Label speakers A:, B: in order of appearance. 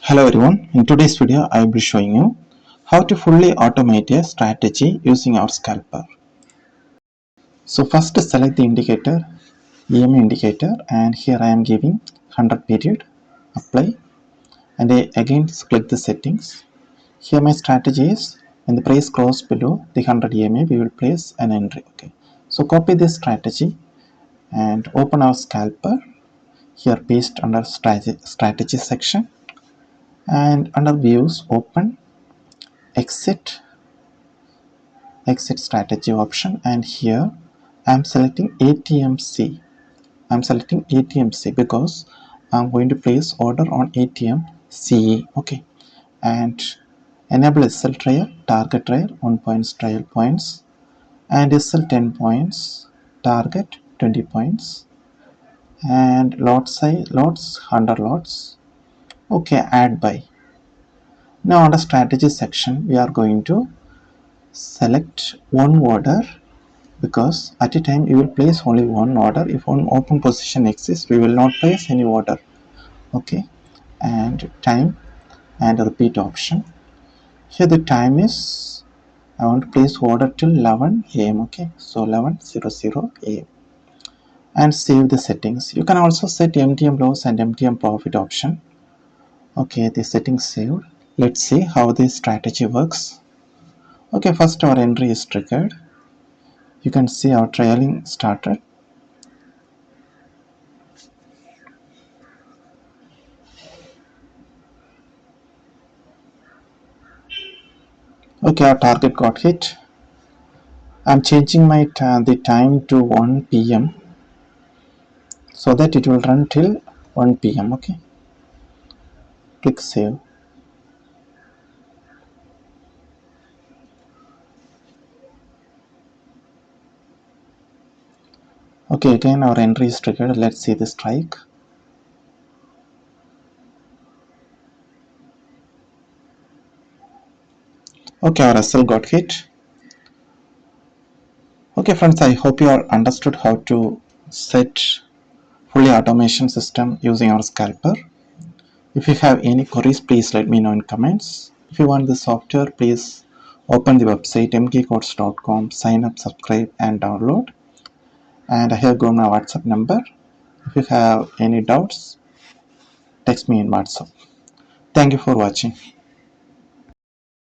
A: Hello everyone, in today's video I will be showing you how to fully automate a strategy using our scalper. So first select the indicator, EMA indicator, and here I am giving 100 period, apply, and I again click the settings. Here my strategy is when the price crosses below the 100 EMA we will place an entry. Okay, so copy this strategy and open our scalper, here paste under strategy section, and under views open exit strategy option, and here I'm selecting ATMC. I'm selecting ATMC because I'm going to place order on ATM CE. Okay, and enable SL trial, target trial 1 points, trial points, and SL 10 points, target 20 points, and lot size lots 100 lots. Okay, add buy. Now under strategy section we are going to select one order, because at a time you will place only one order. If one open position exists we will not place any order. Okay, and time and repeat option. Here the time is I want to place order till 11 am. Okay, so 11:00 am, and save the settings. You can also set MTM loss and MTM profit option. Okay, the settings saved. Let's see how this strategy works. Okay, first our entry is triggered. You can see our trailing started. Okay, our target got hit. I'm changing my the time to 1 p.m. so that it will run till 1 p.m. Okay, click save. Okay, again our entry is triggered. Let's see the strike. Okay, our SL got hit. Okay friends, I hope you are understood how to set fully automation system using our scalper. If you have any queries, please let me know in comments. If you want the software, please open the website mdotkcodez.com, sign up, subscribe and download. And I have given my WhatsApp number. If you have any doubts, text me in WhatsApp. Thank you for watching.